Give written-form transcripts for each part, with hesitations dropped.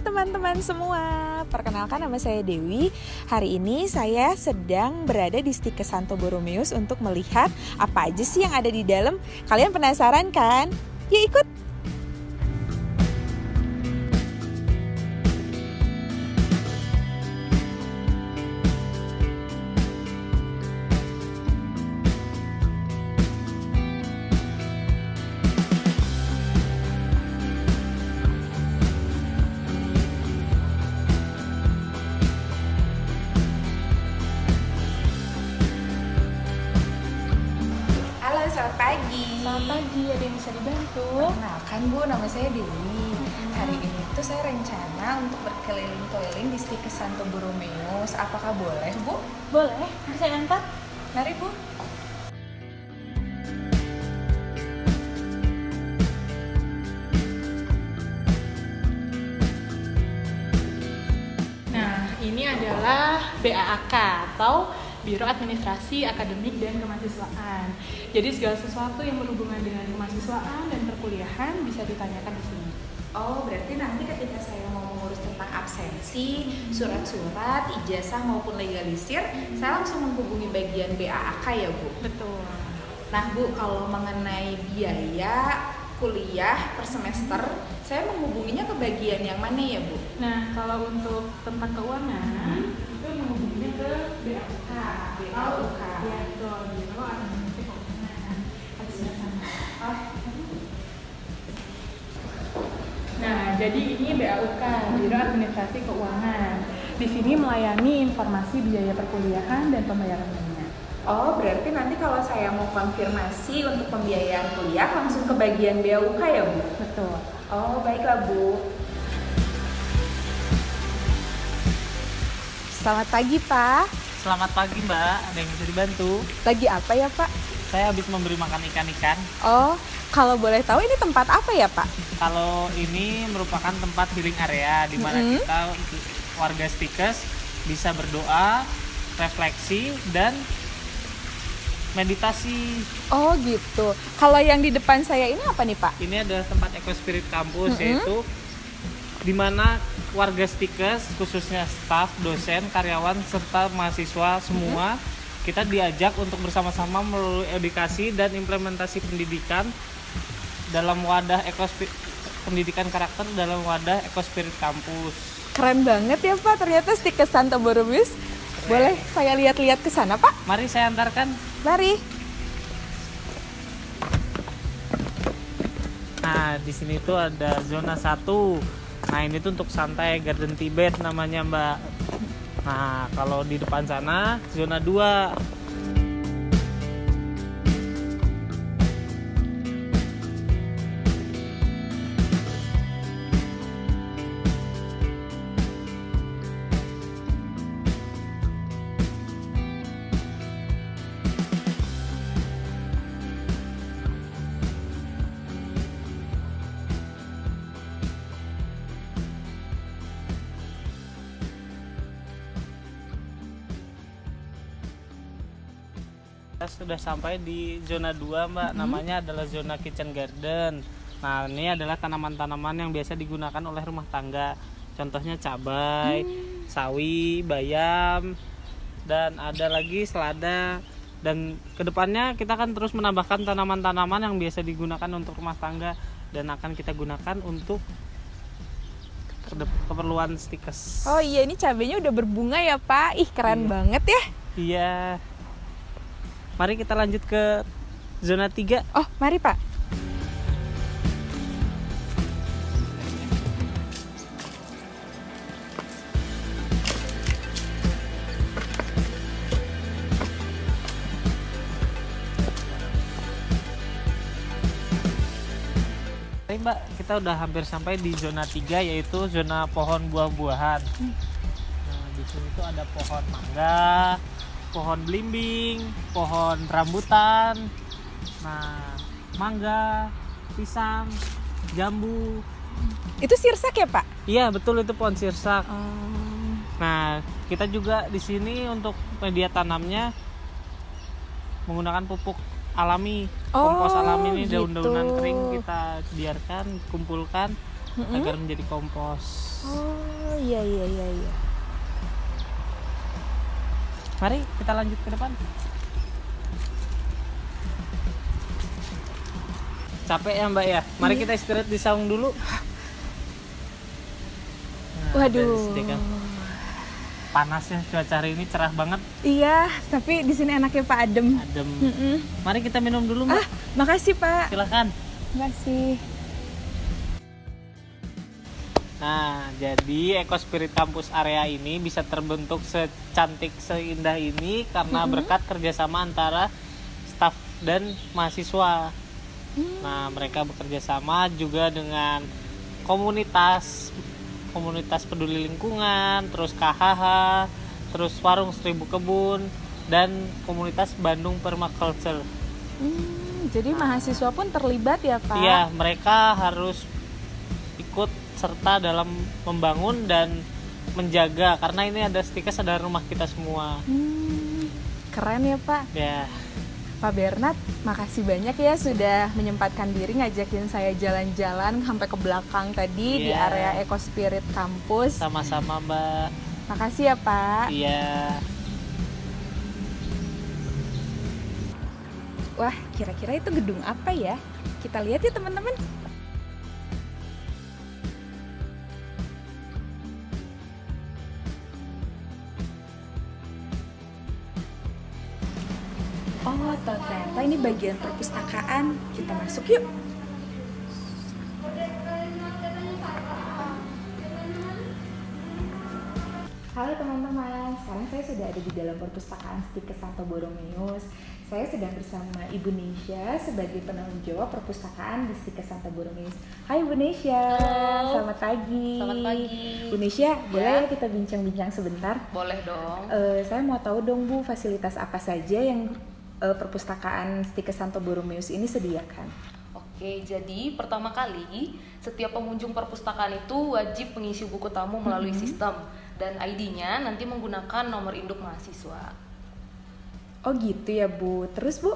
teman-teman semua, perkenalkan nama saya Dewi. Hari ini saya sedang berada di Stikes Santo Borromeus untuk melihat apa aja sih yang ada di dalam. Kalian penasaran kan? Yuk ikut! Selamat pagi. Selamat pagi, ada yang bisa dibantu? Perkenalkan Bu, nama saya Dewi. Hari ini tuh saya rencana untuk berkeliling-keliling di Stikes Santo Borromeus. Apakah boleh Bu? Boleh, saya antar. Mari Bu. Nah, ini adalah BAAK atau Biro Administrasi Akademik dan Kemahasiswaan. Jadi segala sesuatu yang berhubungan dengan kemahasiswaan dan perkuliahan bisa ditanyakan di sini. Oh, berarti nanti ketika saya mau mengurus tentang absensi, surat-surat, ijazah maupun legalisir, saya langsung menghubungi bagian BAAK ya Bu? Betul. Nah Bu, kalau mengenai biaya kuliah per semester, saya menghubunginya ke bagian yang mana ya Bu? Nah, kalau untuk tempat keuangan, itu menghubunginya ke BAUK. BAUK. Ya, betul. Biro Administrasi Keuangan. Harus sama. Nah, jadi ini BAUK, Biro Administrasi Keuangan. Di sini melayani informasi biaya perkuliahan dan pembayaran lainnya. Oh, berarti nanti kalau saya mau konfirmasi untuk pembiayaan kuliah langsung ke bagian BAUK ya Bu? Betul. Oh, baiklah Bu. Selamat pagi Pak. Selamat pagi Mbak, ada yang bisa dibantu? Lagi apa ya Pak? Saya habis memberi makan ikan-ikan. Oh, kalau boleh tahu ini tempat apa ya Pak? Kalau ini merupakan tempat healing area di mana kita warga Stikes bisa berdoa, refleksi, dan meditasi. Oh gitu. Kalau yang di depan saya ini apa nih Pak? Ini adalah tempat Eco Spirit Campus, yaitu di mana warga Stikes, khususnya staf, dosen, karyawan, serta mahasiswa semua kita diajak untuk bersama-sama melalui edukasi dan implementasi pendidikan dalam wadah pendidikan karakter dalam wadah Eco Spirit Campus. Keren banget ya Pak, ternyata Stikes Santo Borromeus. Boleh saya lihat-lihat ke sana Pak? Mari saya antarkan. Mari. Nah, di sini tuh ada zona 1. Nah, ini tuh untuk santai Garden Tibet namanya, Mbak. Nah, kalau di depan sana zona 2. Kita sudah sampai di zona 2 Mbak, namanya adalah zona kitchen garden. Nah, ini adalah tanaman-tanaman yang biasa digunakan oleh rumah tangga. Contohnya cabai, sawi, bayam, dan ada lagi selada. Dan kedepannya kita akan terus menambahkan tanaman-tanaman yang biasa digunakan untuk rumah tangga dan akan kita gunakan untuk keperluan Stikes. Oh iya, ini cabenya udah berbunga ya Pak. Ih, keren banget ya. Iya. Mari kita lanjut ke zona 3. Oh, mari Pak. Oke Mbak, kita udah hampir sampai di zona 3, yaitu zona pohon buah-buahan. Nah, di sini tuh ada pohon mangga, pohon belimbing, pohon rambutan, nah mangga, pisang, jambu. Itu sirsak ya Pak? Iya betul, itu pohon sirsak. Nah kita juga di sini untuk media tanamnya menggunakan pupuk alami, kompos alami ini, gitu. daun-daunan kering kita biarkan, kumpulkan, agar menjadi kompos. Oh iya. Mari kita lanjut ke depan. Capek ya Mbak ya? Mari kita istirahat di saung dulu. Nah, Waduh. Panasnya cuaca hari ini cerah banget. Iya, tapi di sini enaknya Pak adem. Adem. Mari kita minum dulu Mbak. Makasih Pak. Silakan. Makasih. Nah, jadi Eco Spirit Campus area ini bisa terbentuk secantik seindah ini karena berkat kerjasama antara staf dan mahasiswa. Nah, mereka bekerja sama juga dengan komunitas peduli lingkungan, terus KHH, terus Warung Seribu Kebun, dan komunitas Bandung Permaculture. Jadi mahasiswa pun terlibat ya Pak? Iya, mereka harus ikut serta dalam membangun dan menjaga, karena ini ada stikes adalah rumah kita semua. Keren ya Pak. Ya. Pak Bernard, makasih banyak ya sudah menyempatkan diri ngajakin saya jalan-jalan sampai ke belakang tadi di area Eco Spirit Campus. Sama-sama Mbak. Makasih ya Pak. Iya. Wah, kira-kira itu gedung apa ya? Kita lihat ya teman-teman. Oh, ternyata ini bagian perpustakaan. Kita masuk yuk. Halo teman-teman, sekarang saya sudah ada di dalam perpustakaan Stikes Santo Borromeus. Saya sedang bersama Ibu Nesya sebagai penanggung jawab perpustakaan di Stikes Santo Borromeus. Hai Bu Nesya, selamat pagi. Selamat pagi. Bu Nesya, boleh ya kita bincang-bincang sebentar? Boleh dong. Saya mau tahu dong Bu, fasilitas apa saja yang perpustakaan Stikes Santo Borromeus ini sediakan? Oke, jadi pertama kali setiap pengunjung perpustakaan itu wajib mengisi buku tamu melalui sistem dan ID-nya nanti menggunakan nomor induk mahasiswa. Oh gitu ya Bu, terus Bu?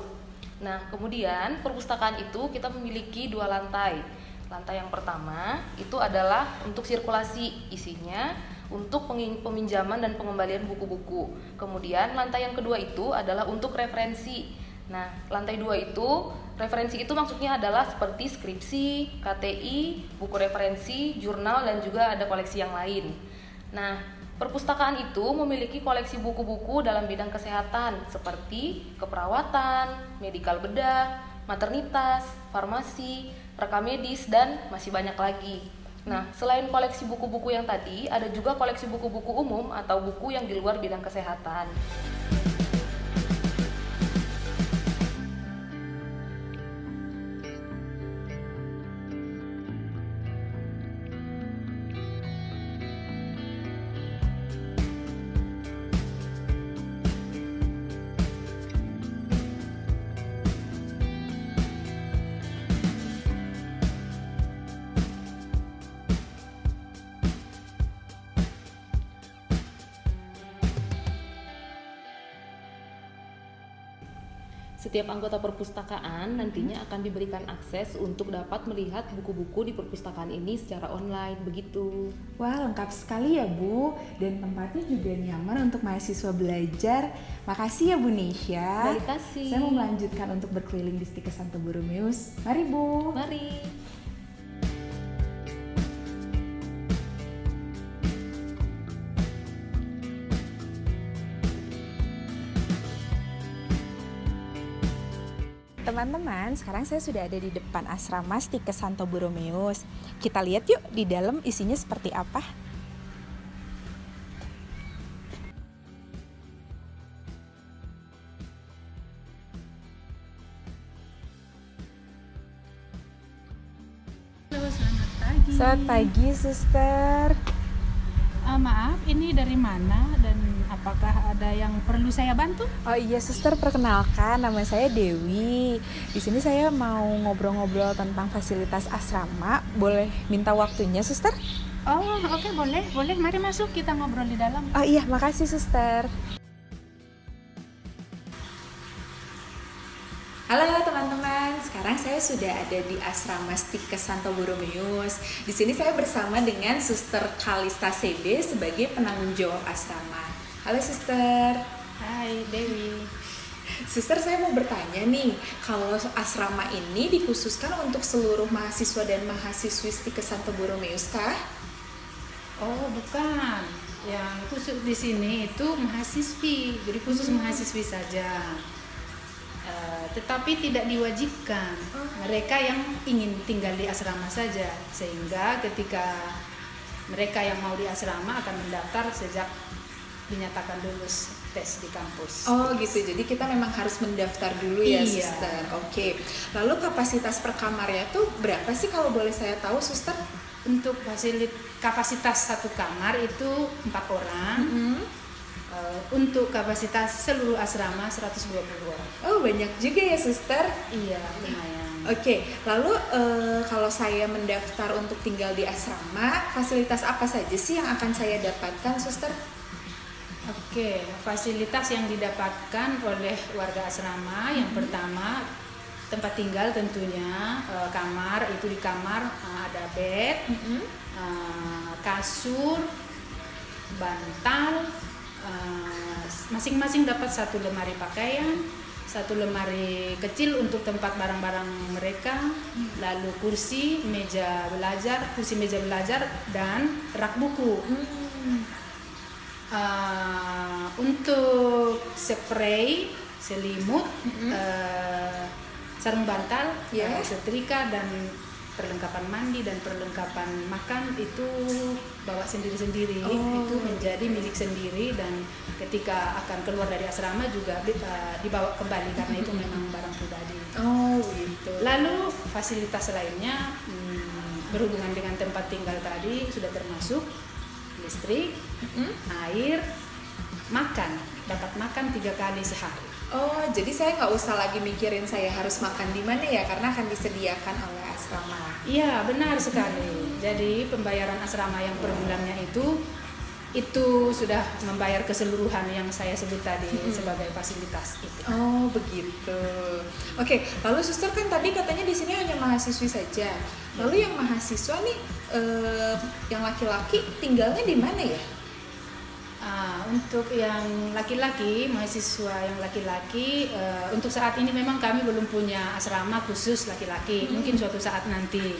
Nah, kemudian perpustakaan itu kita memiliki 2 lantai. Lantai yang pertama itu adalah untuk sirkulasi, isinya untuk peminjaman dan pengembalian buku-buku. Kemudian lantai yang kedua itu adalah untuk referensi. Nah, lantai 2 itu, referensi itu maksudnya adalah seperti skripsi, KTI, buku referensi, jurnal, dan juga ada koleksi yang lain. Nah, perpustakaan itu memiliki koleksi buku-buku dalam bidang kesehatan seperti keperawatan, medikal bedah, maternitas, farmasi, rekam medis, dan masih banyak lagi. Nah, selain koleksi buku-buku yang tadi, ada juga koleksi buku-buku umum atau buku yang di luar bidang kesehatan. Setiap anggota perpustakaan nantinya akan diberikan akses untuk dapat melihat buku-buku di perpustakaan ini secara online, begitu. Wah, lengkap sekali ya Bu, dan tempatnya juga nyaman untuk mahasiswa belajar. Makasih ya Bu Nesya. Terima kasih. Saya mau melanjutkan untuk berkeliling di Stikes Santo Borromeus. Mari Bu. Mari. Teman-teman, sekarang saya sudah ada di depan asrama Stikes Santo Borromeus. Kita lihat yuk di dalam isinya seperti apa. Halo, selamat pagi. Selamat pagi, Suster. Maaf, ini dari mana dan apakah ada yang perlu saya bantu? Oh iya, Suster, perkenalkan, nama saya Dewi. Di sini saya mau ngobrol-ngobrol tentang fasilitas asrama. Boleh minta waktunya, Suster? Oh, oke, boleh. Mari masuk, kita ngobrol di dalam. Oh iya, makasih, Suster. Halo teman-teman, teman-teman, sekarang saya sudah ada di Asrama Stikes Santo Borromeus. Di sini saya bersama dengan Suster Kalista Sebe sebagai penanggung jawab asrama. Halo Suster. Hai Dewi. Suster, saya mau bertanya nih, kalau asrama ini dikhususkan untuk seluruh mahasiswa dan mahasiswi Stikes Santo Borromeus kah? Oh bukan, yang khusus di sini itu mahasiswi, jadi khusus mahasiswi saja. Tetapi tidak diwajibkan, mereka yang ingin tinggal di asrama saja, sehingga ketika mereka yang mau di asrama akan mendaftar sejak dinyatakan lulus tes di kampus. Oh gitu, jadi kita memang harus mendaftar dulu ya. Iya. Suster. Oke. Lalu kapasitas per kamarnya tuh berapa sih kalau boleh saya tahu Suster? Untuk kapasitas satu kamar itu 4 orang. Untuk kapasitas seluruh asrama 120 orang. Oh banyak juga ya Suster. Iya, lumayan. Oke, lalu kalau saya mendaftar untuk tinggal di asrama, fasilitas apa saja sih yang akan saya dapatkan Suster? Oke, fasilitas yang didapatkan oleh warga asrama yang pertama tempat tinggal tentunya, kamar, itu di kamar ada bed, kasur, bantal, masing-masing dapat 1 lemari pakaian, 1 lemari kecil untuk tempat barang-barang mereka, lalu kursi meja belajar dan rak buku. Untuk spray, selimut, sarung bantal, setrika dan perlengkapan mandi dan perlengkapan makan itu bawa sendiri-sendiri. Itu menjadi milik sendiri dan ketika akan keluar dari asrama juga dibawa kembali karena itu memang barang pribadi. Oh gitu. Lalu fasilitas lainnya berhubungan dengan tempat tinggal tadi sudah termasuk listrik, air, makan, dapat makan 3 kali sehari. Oh, jadi saya nggak usah lagi mikirin saya harus makan di mana ya, karena akan disediakan oleh asrama. Iya, benar sekali. Jadi pembayaran asrama yang per bulannya itu sudah membayar keseluruhan yang saya sebut tadi sebagai fasilitas itu. Oh, begitu. Oke, lalu Suster kan tadi katanya di sini hanya mahasiswi saja. Lalu yang mahasiswa nih, yang laki-laki tinggalnya di mana ya? Untuk yang laki-laki, mahasiswa yang laki-laki, untuk saat ini memang kami belum punya asrama khusus laki-laki. Mungkin suatu saat nanti.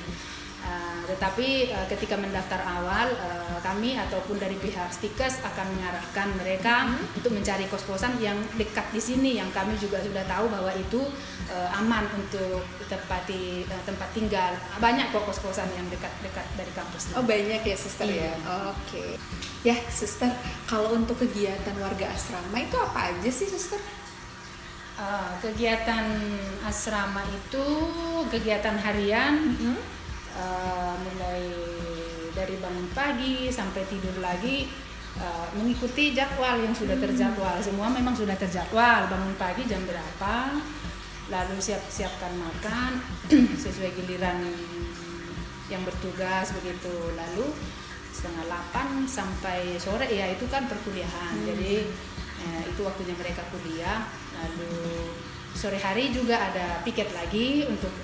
Tetapi ketika mendaftar awal, kami ataupun dari pihak Stikes akan mengarahkan mereka untuk mencari kos-kosan yang dekat di sini, yang kami juga sudah tahu bahwa itu aman untuk tempat tinggal. Banyak kok kos-kosan yang dekat dari kampus. Oh banyak ya Suster ya. Oke. Ya Suster, kalau untuk kegiatan warga asrama itu apa aja sih Suster? Kegiatan asrama itu kegiatan harian. Mulai dari bangun pagi sampai tidur lagi, mengikuti jadwal yang sudah terjadwal. Semua memang sudah terjadwal, bangun pagi jam berapa, lalu siapkan makan sesuai giliran yang bertugas begitu. Lalu 7:30 sampai sore ya itu kan perkuliahan. Jadi itu waktunya mereka kuliah. Lalu sore hari juga ada piket lagi untuk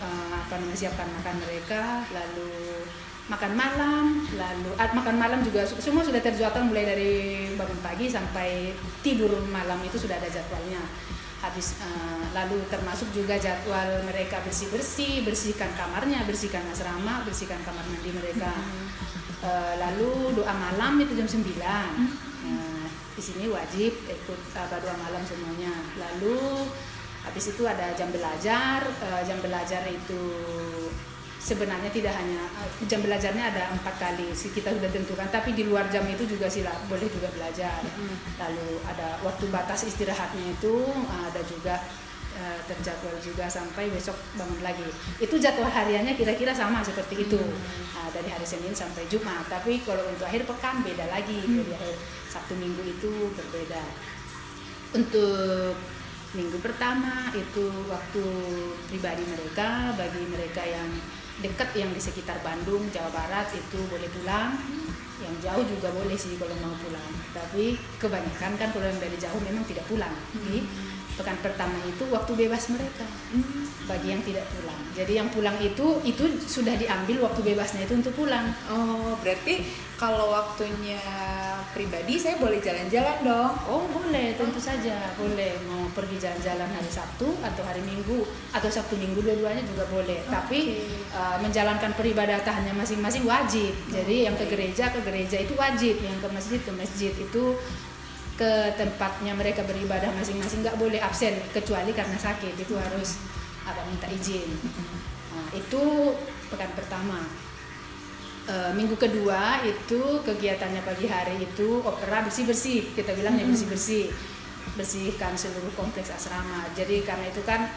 siapkan makan mereka, lalu makan malam juga semua sudah terjadwal mulai dari bangun pagi sampai tidur malam itu sudah ada jadwalnya. Habis lalu termasuk juga jadwal mereka bersihkan kamarnya, bersihkan asrama, bersihkan kamar mandi mereka. Lalu doa malam itu jam 9. Di sini wajib ikut doa malam semuanya. Lalu habis itu ada jam belajar. Jam belajar itu sebenarnya tidak hanya jam belajarnya ada 4 kali kita sudah tentukan, tapi di luar jam itu juga boleh juga belajar. Lalu ada waktu batas istirahatnya itu ada juga terjadwal juga sampai besok bangun lagi. Itu jadwal hariannya kira-kira sama seperti itu, dari hari Senin sampai Jumat. Tapi kalau untuk akhir pekan beda lagi, jadi akhir Sabtu Minggu itu berbeda. Untuk minggu pertama itu waktu pribadi mereka, bagi mereka yang dekat yang di sekitar Bandung, Jawa Barat itu boleh pulang. Yang jauh juga boleh sih kalau mau pulang. Tapi kebanyakan kan kalau yang dari jauh memang tidak pulang. Jadi pekan pertama itu waktu bebas mereka bagi yang tidak pulang. Jadi yang pulang itu sudah diambil waktu bebasnya itu untuk pulang. Oh, berarti kalau waktunya pribadi saya boleh jalan-jalan dong? Oh boleh, tentu saja boleh. Mau pergi jalan-jalan hari Sabtu atau hari Minggu atau Sabtu Minggu dua-duanya juga boleh. Tapi menjalankan peribadatannya masing-masing wajib. Jadi yang ke gereja itu wajib, yang ke masjid itu ke tempatnya mereka beribadah masing-masing nggak boleh absen kecuali karena sakit, itu harus minta izin. Nah, itu pekan pertama. Minggu kedua itu kegiatannya pagi hari itu opera bersih-bersih, kita bilangnya bersih-bersih, bersihkan seluruh kompleks asrama. Jadi karena itu kan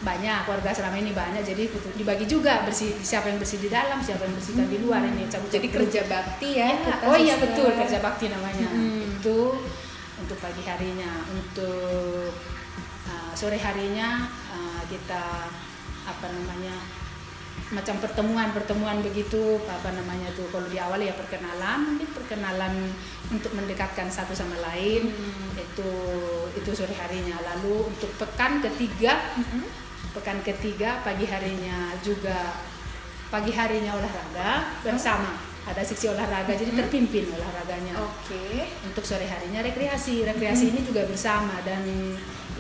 banyak warga asrama ini banyak, jadi dibagi juga bersih, siapa yang bersih di dalam, siapa yang bersihkan di luar ini. Jadi kerja bakti ya? Oh iya betul, kerja bakti namanya. Itu untuk pagi harinya. Untuk sore harinya kita macam pertemuan begitu, kalau di awal ya perkenalan untuk mendekatkan satu sama lain. Itu sore harinya. Lalu untuk pekan ketiga pagi harinya olahraga bersama, ada seksi olahraga, jadi terpimpin olahraganya. Untuk sore harinya rekreasi ini juga bersama, dan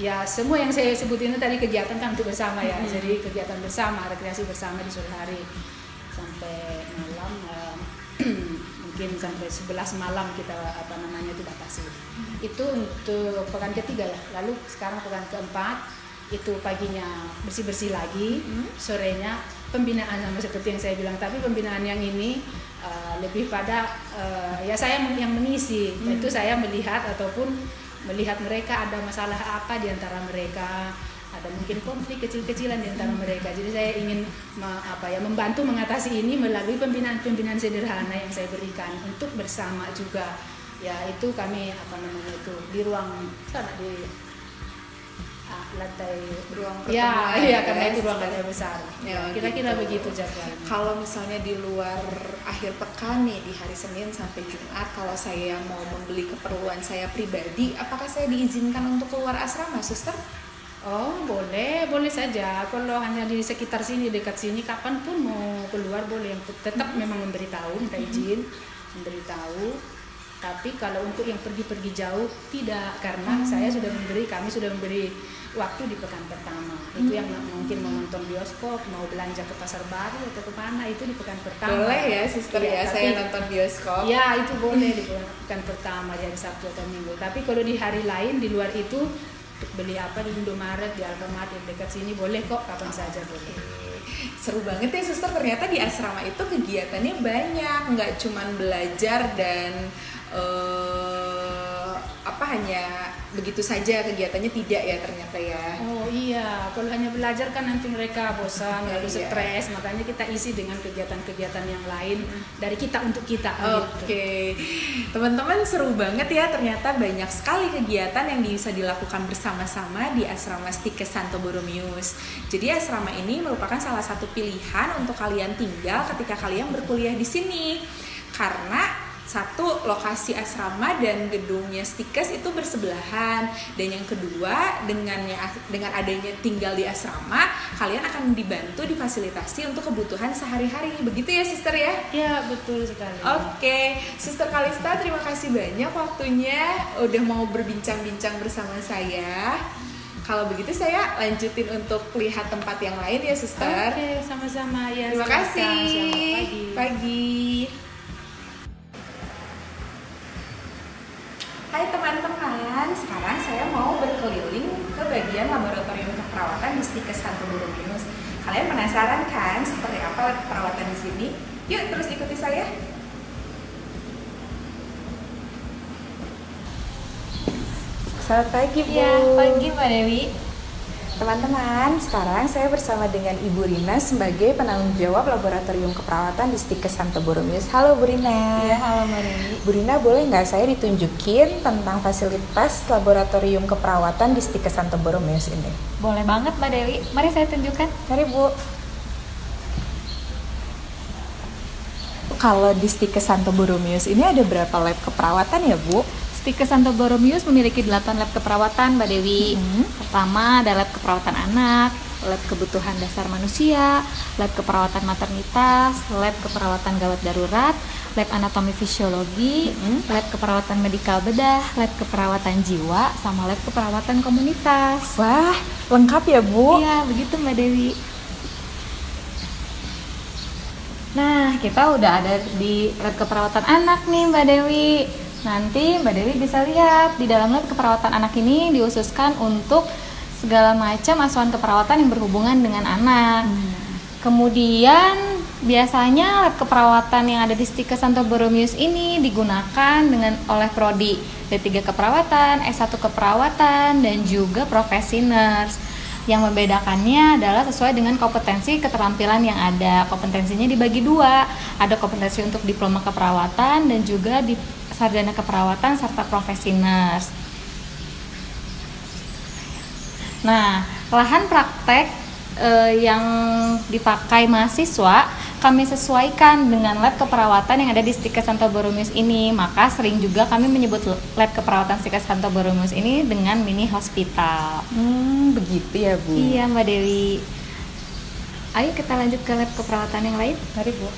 ya semua yang saya sebut ini tadi kegiatan kan untuk bersama ya. Jadi kegiatan bersama, rekreasi bersama di sore hari sampai malam, mungkin sampai 11 malam kita itu batasi. Itu untuk pekan ketiga ya. Lalu sekarang pekan keempat itu paginya bersih-bersih lagi, sorenya pembinaan sama seperti yang saya bilang, tapi pembinaan yang ini lebih pada ya saya yang mengisi. Itu saya melihat mereka ada masalah apa di antara mereka, ada mungkin konflik kecil-kecilan di antara mereka. Jadi saya ingin membantu mengatasi ini melalui pembinaan sederhana yang saya berikan untuk bersama juga. Ya itu kami di ruang sana di lantai ruang pertemuan. Ya, karena itu ruang lantai besar. Kira-kira begitu jadwalnya. Kalau misalnya di luar akhir pekan nih, di hari Senin sampai Jumat, kalau saya mau membeli keperluan saya pribadi, apakah saya diizinkan untuk keluar asrama, Suster? Oh boleh saja. Kalau hanya di sekitar sini, dekat sini, kapanpun mau keluar boleh. Tetap memang memberitahu, minta izin, memberitahu. Tapi kalau untuk yang pergi-pergi jauh tidak, karena kami sudah memberi waktu di pekan pertama. Itu yang mungkin mau nonton bioskop, mau belanja ke pasar baru atau ke mana, itu di pekan pertama. Boleh ya Suster ya, saya nonton bioskop. Ya itu boleh di pekan pertama, di hari Sabtu atau Minggu. Tapi kalau di hari lain di luar itu, untuk beli di Indomaret, di Alfamart yang dekat sini boleh kok, kapan saja boleh. Seru banget ya Suster, ternyata di asrama itu kegiatannya banyak, nggak cuman belajar dan hanya begitu saja kegiatannya, tidak ya ternyata ya. Oh iya, kalau hanya belajar kan nanti mereka bosan, lalu stres, makanya kita isi dengan kegiatan-kegiatan yang lain dari kita untuk kita. Oke. Teman-teman, seru banget ya, ternyata banyak sekali kegiatan yang bisa dilakukan bersama-sama di asrama Stike Santo Borromeus. Jadi asrama ini merupakan salah satu pilihan untuk kalian tinggal ketika kalian berkuliah di sini. Karena satu, lokasi asrama dan gedungnya Stikes itu bersebelahan, dan yang kedua dengan adanya tinggal di asrama, kalian akan dibantu, difasilitasi untuk kebutuhan sehari-hari. Begitu ya Suster ya? Ya betul sekali. Oke, Suster Kalista, terima kasih banyak waktunya udah mau berbincang-bincang bersama saya. Kalau begitu saya lanjutin untuk lihat tempat yang lain ya Suster. Oke, sama-sama ya. Terima kasih. Selamat pagi. Hai teman-teman, sekarang saya mau berkeliling ke bagian laboratorium keperawatan di Stikes Santo Borromeus. Kalian penasaran kan seperti apa lab perawatan di sini? Yuk terus ikuti saya. Selamat pagi Bu. Ya, pagi Mbak Dewi. Teman-teman, sekarang saya bersama dengan Ibu Rina sebagai penanggung jawab laboratorium keperawatan di Stikes Santo Borromeus. Halo Bu Rina. Ya, halo Mbak Dewi. Bu Rina, boleh nggak saya ditunjukin tentang fasilitas laboratorium keperawatan di Stikes Santo Borromeus ini? Boleh banget Mbak Dewi. Mari saya tunjukkan. Mari Bu. Kalau di Stikes Santo Borromeus ini ada berapa lab keperawatan ya Bu? Stikes Santo Borromeus memiliki 8 lab keperawatan, Mbak Dewi. Pertama ada lab keperawatan anak, lab kebutuhan dasar manusia, lab keperawatan maternitas, lab keperawatan gawat darurat, lab anatomi fisiologi, lab keperawatan medikal bedah, lab keperawatan jiwa, sama lab keperawatan komunitas. Wah, lengkap ya Bu? Iya, begitu Mbak Dewi. Nah, kita udah ada di lab keperawatan anak nih Mbak Dewi. Nanti Mbak Dewi bisa lihat di dalam lab keperawatan anak ini diususkan untuk segala macam asuhan keperawatan yang berhubungan dengan anak. Kemudian biasanya lab keperawatan yang ada di Stikes Santo Borromeus ini digunakan oleh prodi D3 keperawatan, S1 keperawatan, dan juga profesi nurse. Yang membedakannya adalah sesuai dengan kompetensi keterampilan yang ada. Kompetensinya dibagi dua, ada kompetensi untuk diploma keperawatan dan juga di sarjana keperawatan serta profesi nurse. Nah, lahan praktek yang dipakai mahasiswa kami sesuaikan dengan lab keperawatan yang ada di Stikes Santo Borromeus ini. Maka sering juga kami menyebut lab keperawatan Stikes Santo Borromeus ini dengan mini hospital. Begitu ya Bu? Iya Mbak Dewi. Ayo kita lanjut ke lab keperawatan yang lain. Mari Bu.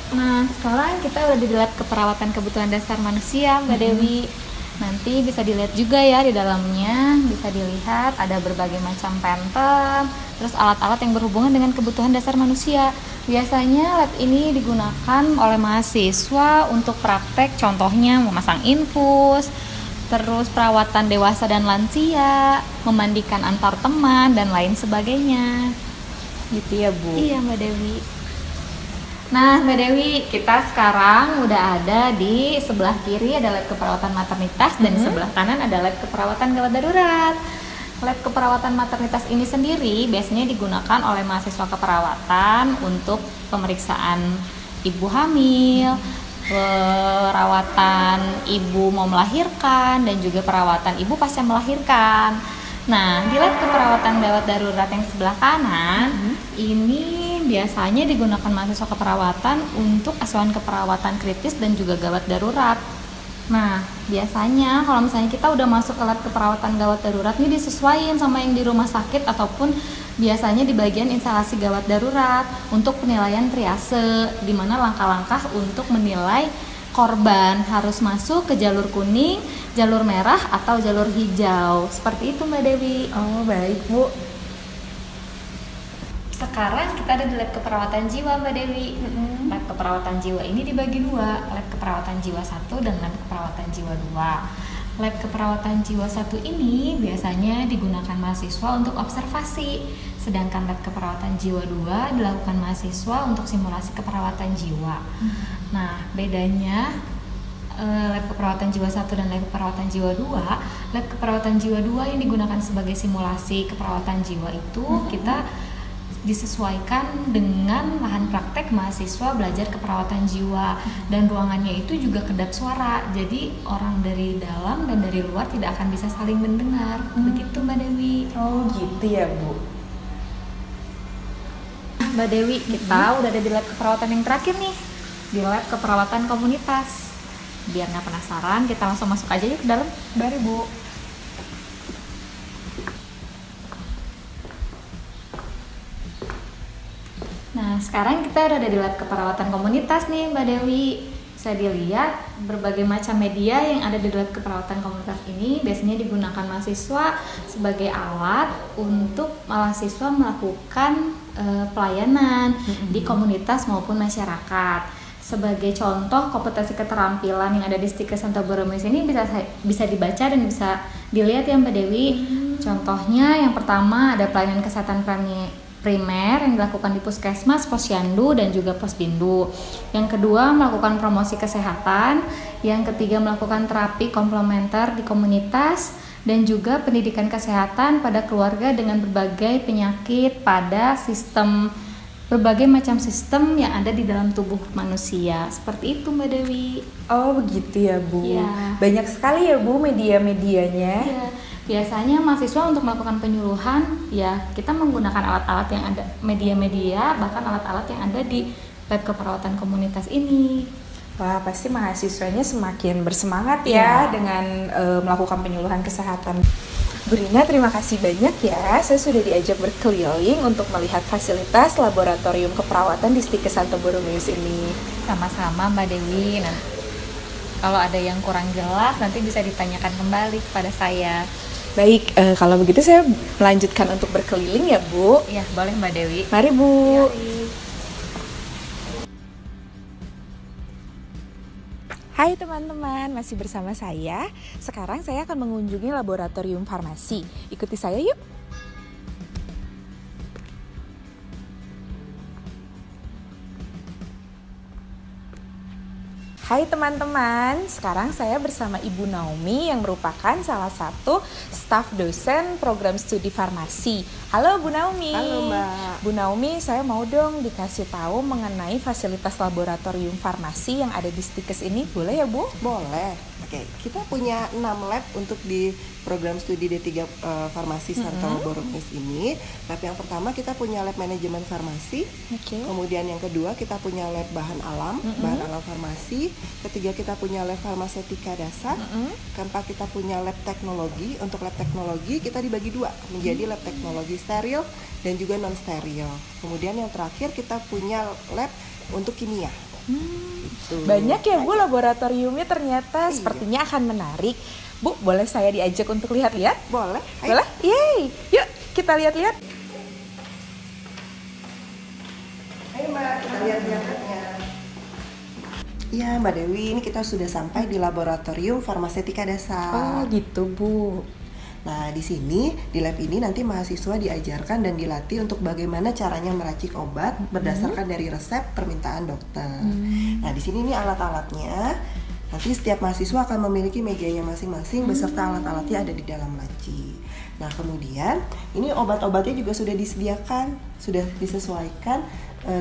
Nah, sekarang kita udah di lab keperawatan kebutuhan dasar manusia, Mbak Dewi. Nanti bisa dilihat juga ya di dalamnya, bisa dilihat ada berbagai macam pentem, terus alat-alat yang berhubungan dengan kebutuhan dasar manusia. Biasanya lab ini digunakan oleh mahasiswa untuk praktek, contohnya memasang infus, terus perawatan dewasa dan lansia, memandikan antar teman, dan lain sebagainya. Gitu ya Bu? Iya Mbak Dewi. Nah Mbak Dewi, kita sekarang udah ada di sebelah kiri ada lab keperawatan maternitas dan di sebelah kanan ada lab keperawatan gawat darurat. Lab keperawatan maternitas ini sendiri biasanya digunakan oleh mahasiswa keperawatan untuk pemeriksaan ibu hamil, perawatan ibu mau melahirkan, dan juga perawatan ibu pasca melahirkan. Nah, di lab keperawatan gawat darurat yang sebelah kanan ini biasanya digunakan mahasiswa keperawatan untuk asuhan keperawatan kritis dan juga gawat darurat. Nah, biasanya kalau misalnya kita udah masuk ke lab keperawatan gawat darurat ini disesuaikan sama yang di rumah sakit ataupun biasanya di bagian instalasi gawat darurat untuk penilaian triase, di mana langkah-langkah untuk menilai korban harus masuk ke jalur kuning, jalur merah, atau jalur hijau. Seperti itu Mbak Dewi. Oh baik Bu. Sekarang kita ada di lab keperawatan jiwa Mbak Dewi. Lab keperawatan jiwa ini dibagi dua, lab keperawatan jiwa 1 dan lab keperawatan jiwa 2. Lab keperawatan jiwa 1 ini biasanya digunakan mahasiswa untuk observasi, sedangkan lab keperawatan jiwa 2 dilakukan mahasiswa untuk simulasi keperawatan jiwa. Nah, bedanya lab keperawatan jiwa 1 dan lab keperawatan jiwa 2, lab keperawatan jiwa 2 yang digunakan sebagai simulasi keperawatan jiwa itu kita disesuaikan dengan lahan praktek mahasiswa belajar keperawatan jiwa, dan ruangannya itu juga kedap suara, jadi orang dari dalam dan dari luar tidak akan bisa saling mendengar. Begitu Mbak Dewi. Oh gitu ya Bu. Mbak Dewi, kita udah ada di lab keperawatan yang terakhir nih, di lab keperawatan komunitas. Biar nggak penasaran, kita langsung masuk aja yuk ke dalam. Mari Bu. Nah, sekarang kita udah ada di lab keperawatan komunitas nih Mbak Dewi. Bisa dilihat berbagai macam media yang ada di lab keperawatan komunitas ini biasanya digunakan mahasiswa sebagai alat untuk mahasiswa melakukan pelayanan di komunitas maupun masyarakat. Sebagai contoh kompetensi keterampilan yang ada di Stikes Santo Borromeus ini bisa dibaca dan bisa dilihat ya Mbak Dewi. Contohnya yang pertama ada pelayanan kesehatan primer yang dilakukan di puskesmas, posyandu, dan juga posbindu. Yang kedua melakukan promosi kesehatan. Yang ketiga melakukan terapi komplementer di komunitas, dan juga pendidikan kesehatan pada keluarga dengan berbagai penyakit pada berbagai macam sistem yang ada di dalam tubuh manusia. Seperti itu Mbak Dewi. Oh begitu ya Bu. Ya. Banyak sekali ya Bu media-medianya. Ya. Biasanya mahasiswa untuk melakukan penyuluhan, ya kita menggunakan alat-alat yang ada, media-media, bahkan alat-alat yang ada di lab keperawatan komunitas ini. Wah, pasti mahasiswanya semakin bersemangat ya dengan melakukan penyuluhan kesehatan. Bu Rina, terima kasih banyak ya. Saya sudah diajak berkeliling untuk melihat fasilitas laboratorium keperawatan di Stikes Santo Borromeus ini. Sama-sama Mbak Dewi. Nah, kalau ada yang kurang jelas nanti bisa ditanyakan kembali kepada saya. Baik, kalau begitu saya melanjutkan untuk berkeliling ya Bu. Ya, boleh Mbak Dewi. Mari Bu. Hai teman-teman, masih bersama saya. Sekarang saya akan mengunjungi laboratorium farmasi. Ikuti saya yuk. Hai teman-teman, sekarang saya bersama Ibu Naomi yang merupakan salah satu staf dosen program studi farmasi. Halo Bu Naomi. Halo Mbak. Bu Naomi, saya mau dong dikasih tahu mengenai fasilitas laboratorium farmasi yang ada di Stikes ini, boleh ya Bu? Boleh. Oke, kita punya 6 lab untuk di program studi D3 Farmasi Santo Borromeus ini. Lab yang pertama kita punya lab manajemen farmasi. Kemudian yang kedua kita punya lab bahan alam farmasi. Ketiga kita punya lab farmasetika dasar. Keempat kita punya lab teknologi. Untuk lab teknologi kita dibagi dua menjadi lab teknologi steril dan juga non steril. Kemudian yang terakhir kita punya lab untuk kimia. Banyak ya Bu laboratoriumnya ternyata. Sepertinya akan menarik. Bu, boleh saya diajak untuk lihat-lihat? Boleh. Boleh? Yeay, yuk kita lihat-lihat. Ayo Mbak, kita lihat-lihatnya. Ya Mbak Dewi, ini kita sudah sampai di laboratorium farmasetika dasar. Oh gitu Bu. Nah, di sini, di lab ini nanti mahasiswa diajarkan dan dilatih untuk bagaimana caranya meracik obat berdasarkan dari resep permintaan dokter. Nah, di sini ini alat-alatnya. Nanti setiap mahasiswa akan memiliki mejanya masing-masing beserta alat-alatnya ada di dalam laci. Nah, kemudian ini obat-obatnya juga sudah disediakan, sudah disesuaikan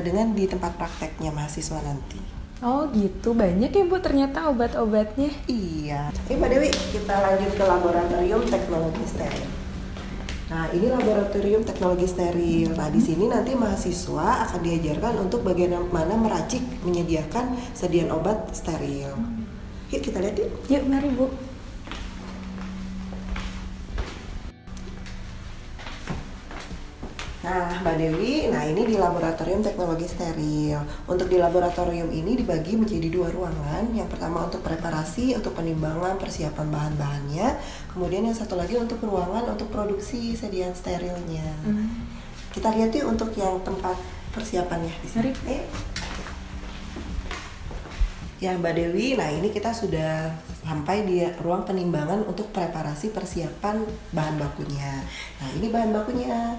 dengan di tempat prakteknya mahasiswa nanti. Oh gitu, banyak ya Bu ternyata obat-obatnya. Iya. Mbak Dewi, kita lanjut ke laboratorium teknologi steril. Nah, ini laboratorium teknologi steril. Nah, di sini nanti mahasiswa akan diajarkan untuk bagaimana meracik, menyediakan sediaan obat steril. Yuk kita lihat yuk. Yuk, mari Bu. Nah, Mbak Dewi, nah ini di laboratorium teknologi steril. Untuk di laboratorium ini dibagi menjadi 2 ruangan. Yang pertama untuk preparasi, untuk penimbangan, persiapan bahan-bahannya. Kemudian yang satu lagi untuk ruangan untuk produksi sediaan sterilnya. Kita lihat yuk untuk yang tempat persiapannya di sini. Ya Mbak Dewi, nah ini kita sudah sampai di ruang penimbangan untuk preparasi persiapan bahan bakunya. Nah ini bahan bakunya.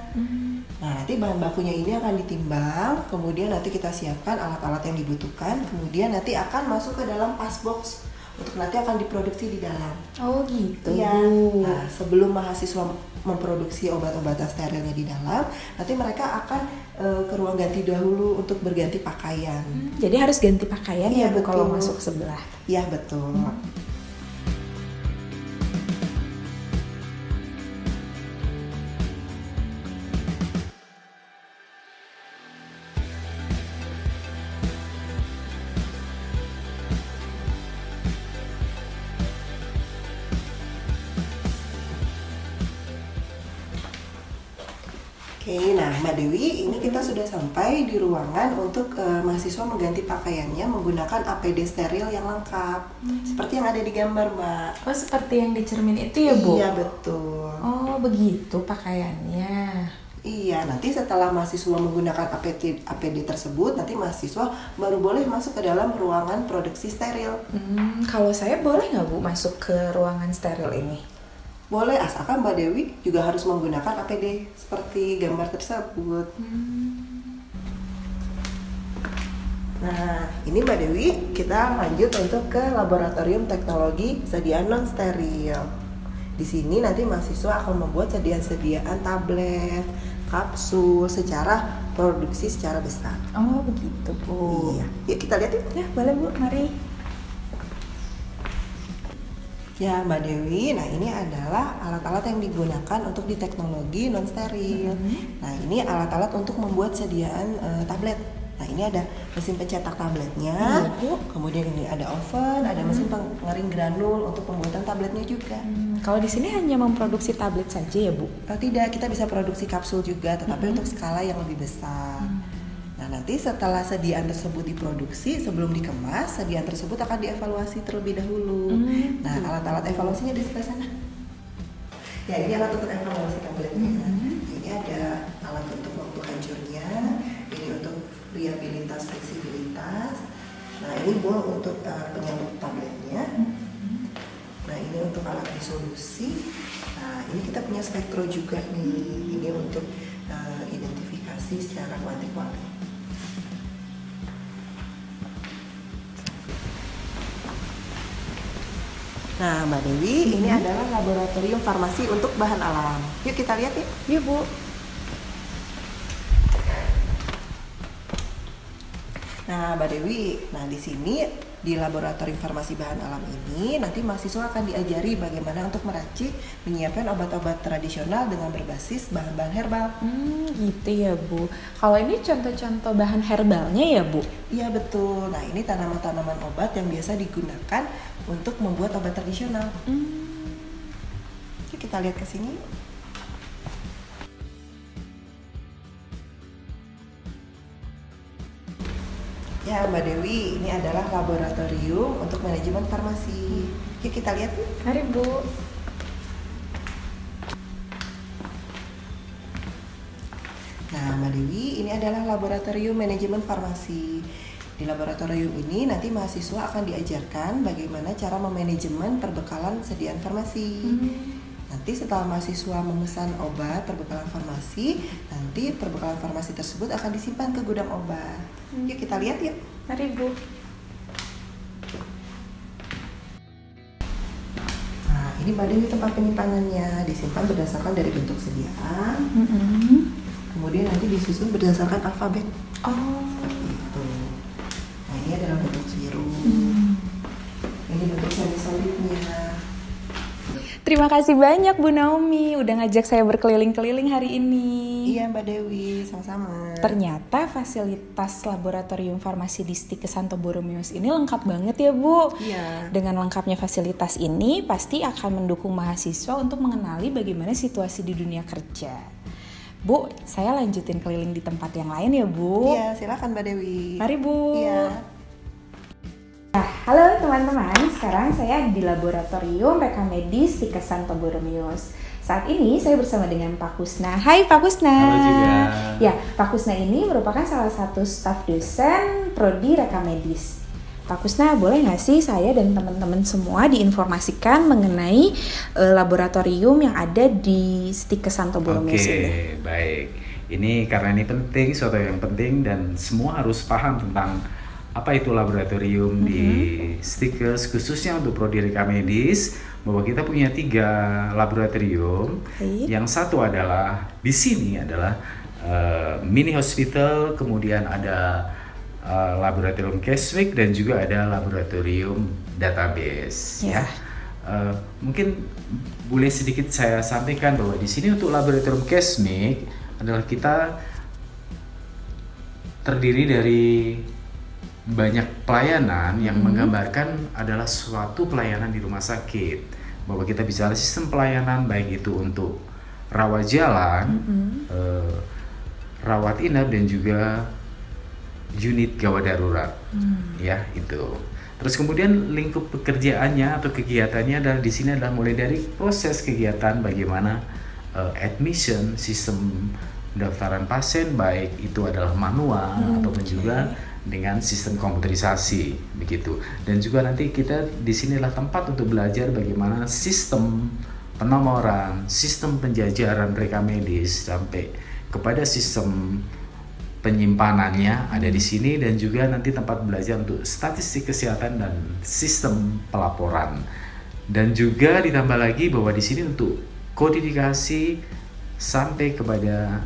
Nah nanti bahan bakunya ini akan ditimbang, kemudian nanti kita siapkan alat-alat yang dibutuhkan, kemudian nanti akan masuk ke dalam pas box untuk nanti akan diproduksi di dalam. Oh gitu. Iya. Nah sebelum mahasiswa memproduksi obat-obatan sterilnya di dalam, nanti mereka akan ke ruang ganti dahulu untuk berganti pakaian. Jadi harus ganti pakaian ya Bu betul. kalau masuk sebelah. Iya betul. Oke, nah Mbak Dewi, ini kita sudah sampai di ruangan untuk mahasiswa mengganti pakaiannya menggunakan APD steril yang lengkap. Seperti yang ada di gambar, Mbak. Oh, seperti yang di cermin itu ya Bu? Iya, betul. Oh, begitu pakaiannya. Iya, nanti setelah mahasiswa menggunakan APD tersebut, nanti mahasiswa baru boleh masuk ke dalam ruangan produksi steril. Kalau saya boleh nggak Bu masuk ke ruangan steril ini? Boleh, asalkan Mbak Dewi juga harus menggunakan APD seperti gambar tersebut. Nah, ini Mbak Dewi, kita lanjut untuk ke laboratorium teknologi sediaan non steril. Di sini nanti mahasiswa akan membuat sediaan tablet, kapsul secara produksi secara besar. Oh, begitu Bu. Iya. Yuk kita lihat yuk. Ya, boleh Bu, mari. Ya Mbak Dewi, nah ini adalah alat-alat yang digunakan untuk di teknologi non steril. Nah ini alat-alat untuk membuat sediaan tablet. Nah ini ada mesin pencetak tabletnya, kemudian ini ada oven, ada mesin pengering granul untuk pembuatan tabletnya juga. Kalau di sini hanya memproduksi tablet saja ya Bu? Tidak, kita bisa produksi kapsul juga, tetapi untuk skala yang lebih besar. Nah nanti setelah sediaan tersebut diproduksi, sebelum dikemas, sediaan tersebut akan dievaluasi terlebih dahulu. Nah alat-alat evaluasinya di sebelah sana. Ya ini alat untuk evaluasi tabletnya. Ini ada alat untuk waktu hancurnya, ini untuk reliabilitas, fleksibilitas. Nah ini bol untuk penyangkut tabletnya. Nah ini untuk alat resolusi. Nah ini kita punya spektro juga nih. Ini untuk identifikasi secara kuantik-kuantik. Nah Mbak Dewi, ini adalah laboratorium farmasi untuk bahan alam. Yuk kita lihat yuk. Yuk Bu. Nah Mbak Dewi, di sini di laboratorium farmasi bahan alam ini nanti mahasiswa akan diajari bagaimana untuk meracik, menyiapkan obat-obat tradisional dengan berbasis bahan-bahan herbal. Gitu ya Bu. Kalau ini contoh-contoh bahan herbalnya ya Bu? Iya betul. Nah ini tanaman-tanaman obat yang biasa digunakan untuk membuat obat tradisional. Yuk kita lihat ke sini. Ya Mbak Dewi, ini adalah laboratorium untuk manajemen farmasi. Yuk kita lihat yuk. Mari Bu. Nah Mbak Dewi, ini adalah laboratorium manajemen farmasi. Di laboratorium ini nanti mahasiswa akan diajarkan bagaimana cara memanajemen perbekalan sediaan farmasi. Nanti setelah mahasiswa memesan obat perbekalan farmasi, nanti perbekalan farmasi tersebut akan disimpan ke gudang obat. Yuk kita lihat yuk. Mari Bu. Nah ini Mbak Dewi tempat penyimpanannya, disimpan berdasarkan dari bentuk sediaan. Kemudian nanti disusun berdasarkan alfabet. Gitu. Nah ini adalah bentuk sirup. Ini bentuk semi-solidnya. Terima kasih banyak Bu Naomi udah ngajak saya berkeliling-keliling hari ini. Iya Mbak Dewi, sama-sama. Ternyata fasilitas laboratorium farmasi di STIKes Santo Borromeus ini lengkap banget ya Bu. Iya. Dengan lengkapnya fasilitas ini pasti akan mendukung mahasiswa untuk mengenali bagaimana situasi di dunia kerja. Bu, saya lanjutin keliling di tempat yang lain ya Bu. Iya, silakan Mbak Dewi. Mari Bu. Iya. Nah, halo teman-teman, sekarang saya di laboratorium rekamedis STIKes Santo Borromeus. Saat ini saya bersama dengan Pak Kusna. Hai Pak Kusna. Halo juga. Ya, Pak Kusna ini merupakan salah satu staf dosen Prodi Rekamedis. Pak Kusna, boleh nggak sih saya dan teman-teman semua diinformasikan mengenai laboratorium yang ada di STIKes Santo Borromeus ini? Oke, baik. Ini karena ini penting, suatu yang penting dan semua harus paham tentang apa itu laboratorium di STIKes, khususnya untuk Prodi Rekamedis, bahwa kita punya 3 laboratorium. Yang satu adalah di sini adalah mini hospital, kemudian ada laboratorium Kesmik dan juga ada laboratorium database. Ya. Mungkin boleh sedikit saya sampaikan bahwa di sini untuk laboratorium Kesmik adalah kita terdiri dari banyak pelayanan yang menggambarkan adalah suatu pelayanan di rumah sakit, bahwa kita bicara sistem pelayanan baik itu untuk rawat jalan, rawat inap dan juga unit gawat darurat, ya itu. Terus kemudian lingkup pekerjaannya atau kegiatannya adalah di sini adalah mulai dari proses kegiatan bagaimana admission, sistem pendaftaran pasien baik itu adalah manual ataupun juga dengan sistem komputerisasi begitu. Dan juga nanti kita di sinilah tempat untuk belajar bagaimana sistem penomoran, sistem penjajaran rekamedis sampai kepada sistem penyimpanannya ada di sini, dan juga nanti tempat belajar untuk statistik kesehatan dan sistem pelaporan. Dan juga ditambah lagi bahwa di sini untuk kodifikasi sampai kepada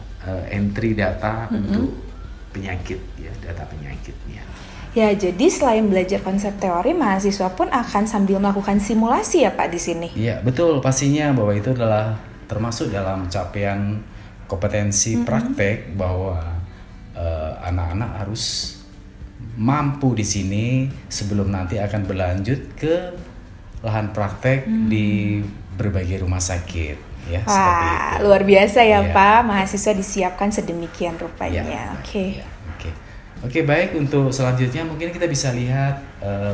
entry data untuk penyakit, ya, data penyakitnya. Ya, jadi selain belajar konsep teori, mahasiswa pun akan sambil melakukan simulasi ya Pak di sini? Iya, betul, pastinya bahwa itu adalah termasuk dalam capaian kompetensi praktek, bahwa anak-anak harus mampu di sini sebelum nanti akan berlanjut ke lahan praktek di berbagai rumah sakit, ya. Seperti itu. Luar biasa ya, Ya. Pak. Mahasiswa disiapkan sedemikian rupanya. Ya. Oke. Ya, Oke, baik. Untuk selanjutnya mungkin kita bisa lihat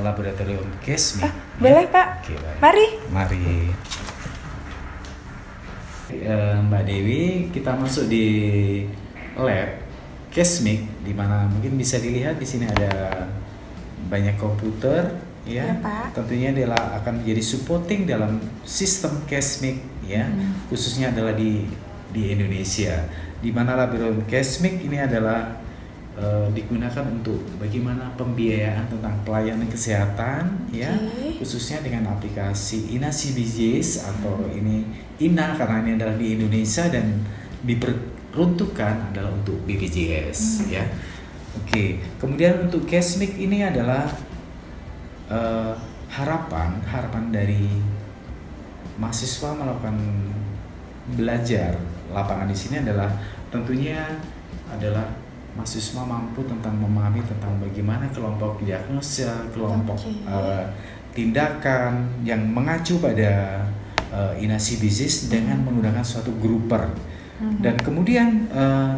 laboratorium Kesmik. Boleh, Pak. Oke, baik. Mari. Mbak Dewi, kita masuk di lab Kesmik, di mana mungkin bisa dilihat di sini ada banyak komputer, ya. Ya, Pak. Tentunya adalah akan menjadi supporting dalam sistem Kesmik, ya. Khususnya adalah di Indonesia, di mana laboratorium Kesmik ini adalah digunakan untuk bagaimana pembiayaan tentang pelayanan kesehatan, ya, khususnya dengan aplikasi INA CBJS atau ini INA karena ini adalah di Indonesia dan diperuntukkan adalah untuk BPJS, ya. Oke, kemudian untuk Kesmik ini adalah harapan dari mahasiswa melakukan belajar lapangan di sini adalah tentunya adalah mahasiswa mampu tentang memahami tentang bagaimana kelompok diagnosa, kelompok tindakan yang mengacu pada INA CBJS dengan menggunakan suatu grouper. Dan kemudian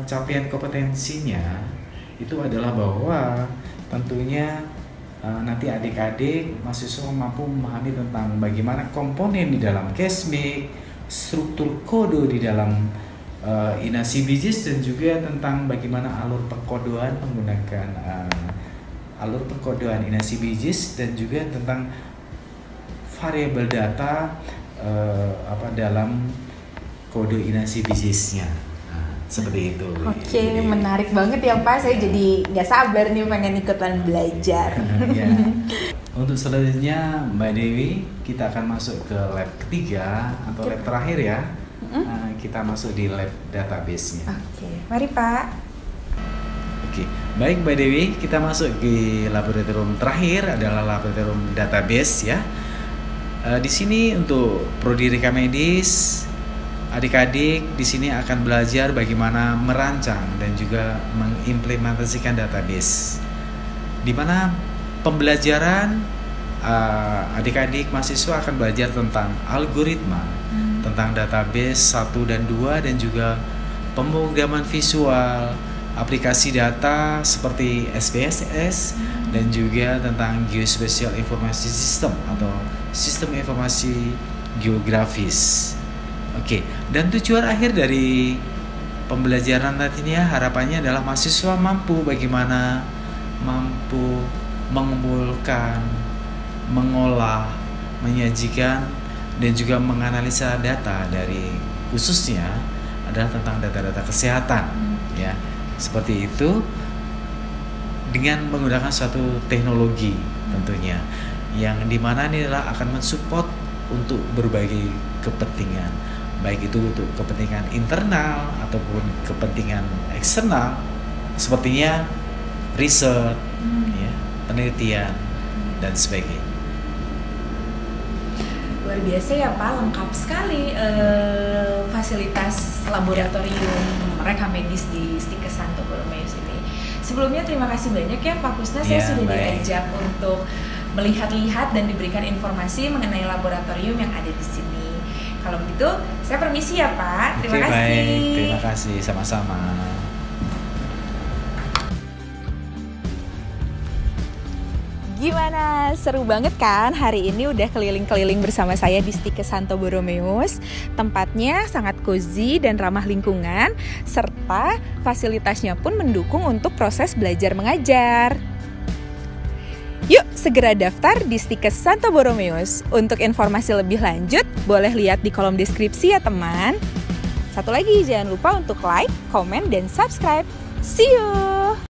capaian kompetensinya itu adalah bahwa tentunya nanti adik-adik mahasiswa mampu memahami tentang bagaimana komponen di dalam Kesmik, struktur kode di dalam INA CBJS, dan juga tentang bagaimana alur pengkodean menggunakan alur pengkodean INA CBJS, dan juga tentang variabel data dalam kode INA CBJS-nya. Seperti itu. Oke, menarik banget ya, Pak. Saya jadi nggak sabar nih pengen ikutan belajar. Ya. Untuk selanjutnya Mbak Dewi, kita akan masuk ke lab ketiga atau lab terakhir, ya. Kita masuk di lab database-nya. Oke, mari, Pak. Oke, baik Mbak Dewi, kita masuk ke laboratorium terakhir adalah laboratorium database, ya. Di sini untuk prodi reka medis, adik-adik di sini akan belajar bagaimana merancang dan juga mengimplementasikan database. Di mana pembelajaran adik-adik mahasiswa akan belajar tentang algoritma, tentang database 1 dan 2, dan juga pemrograman visual, aplikasi data seperti SPSS, dan juga tentang geospatial informasi system atau sistem informasi geografis. Oke, dan tujuan akhir dari pembelajaran nantinya harapannya adalah mahasiswa mampu mengumpulkan, mengolah, menyajikan, dan juga menganalisa data dari khususnya adalah tentang data-data kesehatan, ya. Seperti itu dengan menggunakan suatu teknologi tentunya yang dimana ini adalah akan mensupport untuk berbagai kepentingan, baik itu untuk kepentingan internal ataupun kepentingan eksternal, sepertinya riset, ya, penelitian dan sebagainya. Luar biasa ya, Pak, lengkap sekali fasilitas laboratorium reka medis di Stikes Santo Borromeus ini. Sebelumnya terima kasih banyak ya Pak Kusna, saya sudah diajak untuk melihat-lihat dan diberikan informasi mengenai laboratorium yang ada di sini. Kalau begitu, saya permisi ya Pak. Terima kasih. Baik, terima kasih, sama-sama. Gimana? Seru banget kan? Hari ini udah keliling-keliling bersama saya di Stikes Santo Borromeus. Tempatnya sangat cozy dan ramah lingkungan, serta fasilitasnya pun mendukung untuk proses belajar mengajar. Yuk, segera daftar di Stikes Santo Borromeus. Untuk informasi lebih lanjut, boleh lihat di kolom deskripsi ya teman. Satu lagi, jangan lupa untuk like, komen, dan subscribe. See you!